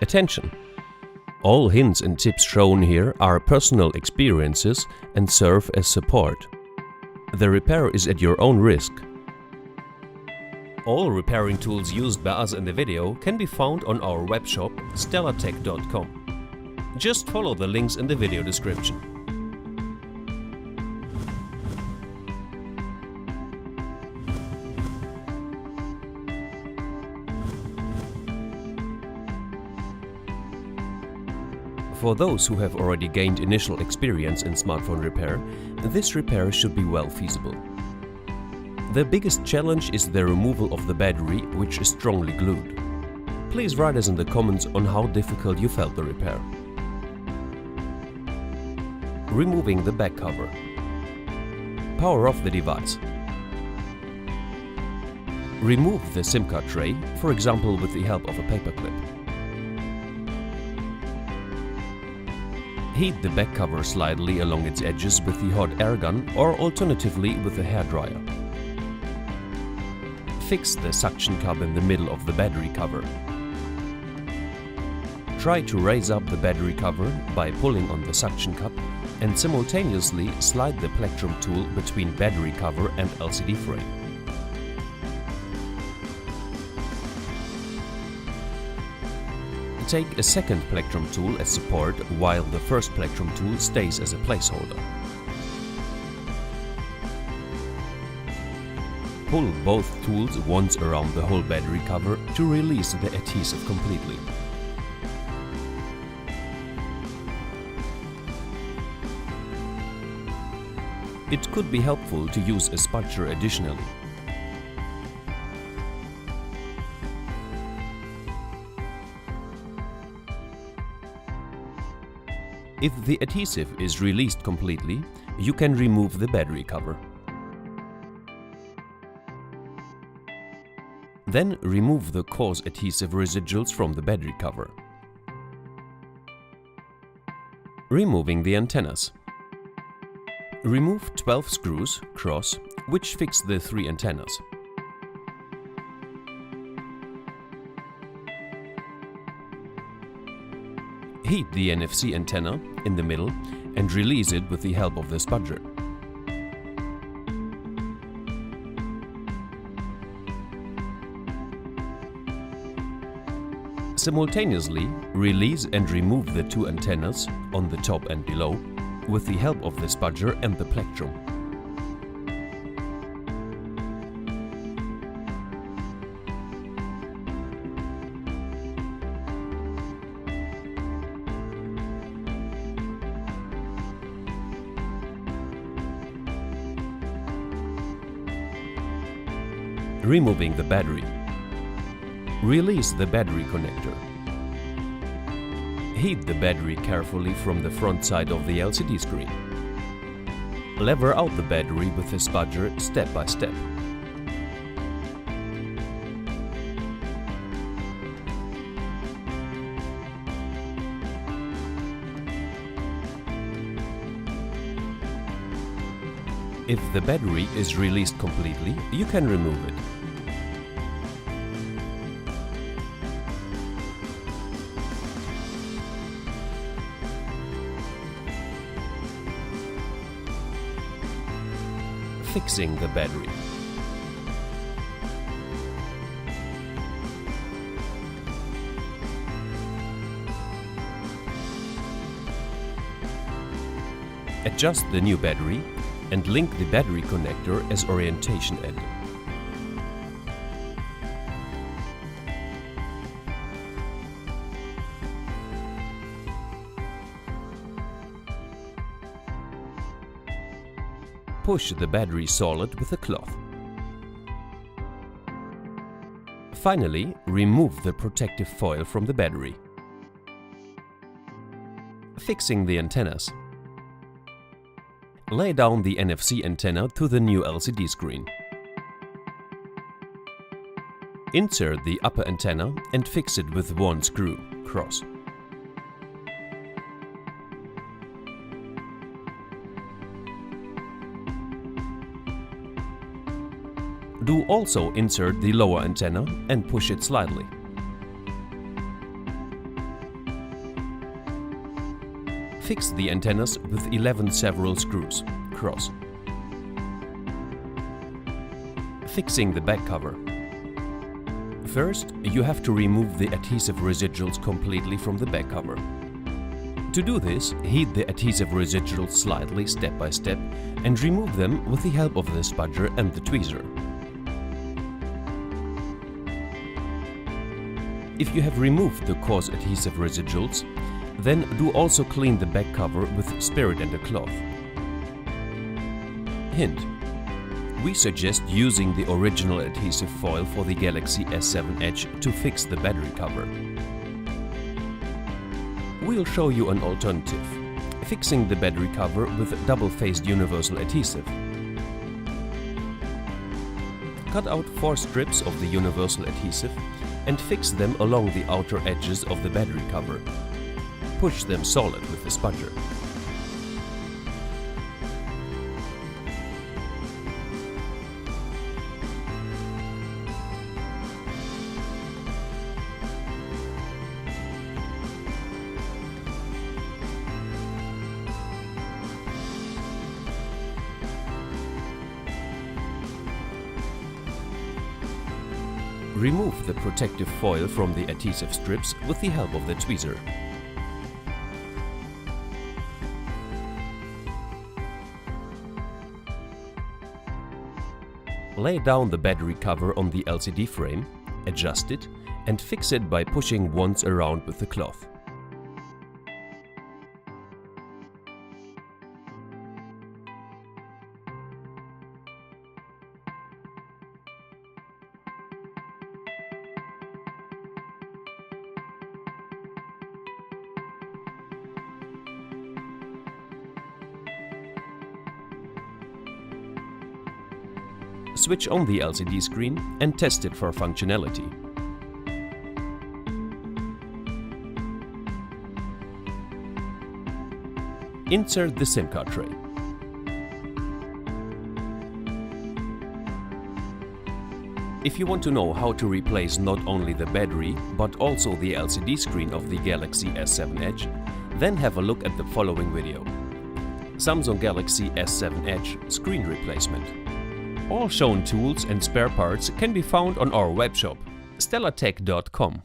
Attention! All hints and tips shown here are personal experiences and serve as support. The repair is at your own risk. All repairing tools used by us in the video can be found on our webshop STELLATECH.com. Just follow the links in the video description. For those who have already gained initial experience in smartphone repair, this repair should be well feasible. The biggest challenge is the removal of the battery, which is strongly glued. Please write us in the comments on how difficult you felt the repair. Removing the back cover. Power off the device. Remove the SIM card tray, for example with the help of a paperclip. Heat the back cover slightly along its edges with the hot air gun or alternatively with a hairdryer. Fix the suction cup in the middle of the battery cover. Try to raise up the battery cover by pulling on the suction cup and simultaneously slide the plectrum tool between battery cover and LCD frame. Take a second plectrum tool as support while the first plectrum tool stays as a placeholder. Pull both tools once around the whole battery cover to release the adhesive completely. It could be helpful to use a spudger additionally. If the adhesive is released completely, you can remove the battery cover. Then remove the coarse adhesive residuals from the battery cover. Removing the antennas. Remove 12 screws, cross, which fix the 3 antennas. Heat the NFC antenna in the middle and release it with the help of the spudger. Simultaneously, release and remove the 2 antennas on the top and below with the help of the spudger and the plectrum. Removing the battery. Release the battery connector. Heat the battery carefully from the front side of the LCD screen. Lever out the battery with the spudger step by step. If the battery is released completely, you can remove it. Fixing the battery. Adjust the new battery and link the battery connector as orientation end. Push the battery solid with a cloth. Finally, remove the protective foil from the battery. Fixing the antennas. Lay down the NFC antenna to the new LCD screen. Insert the upper antenna and fix it with 1 screw, cross. Do also insert the lower antenna and push it slightly. fix the antennas with 11 several screws, cross. Fixing the back cover. First, you have to remove the adhesive residuals completely from the back cover. To do this, heat the adhesive residuals slightly step by step and remove them with the help of the spudger and the tweezer. If you have removed the coarse adhesive residuals, then do also clean the back cover with spirit and a cloth. Hint: we suggest using the original adhesive foil for the Galaxy S7 Edge to fix the battery cover. We'll show you an alternative: fixing the battery cover with double-faced universal adhesive. Cut out 4 strips of the universal adhesive and fix them along the outer edges of the battery cover. Push them solid with the spudger. Remove the protective foil from the adhesive strips with the help of the tweezer. Lay down the battery cover on the LCD frame, adjust it, and fix it by pushing once around with the cloth. Switch on the LCD screen and test it for functionality. Insert the SIM card tray. If you want to know how to replace not only the battery but also the LCD screen of the Galaxy S7 Edge, then have a look at the following video: Samsung Galaxy S7 Edge screen replacement. All shown tools and spare parts can be found on our webshop, STELLATECH.com.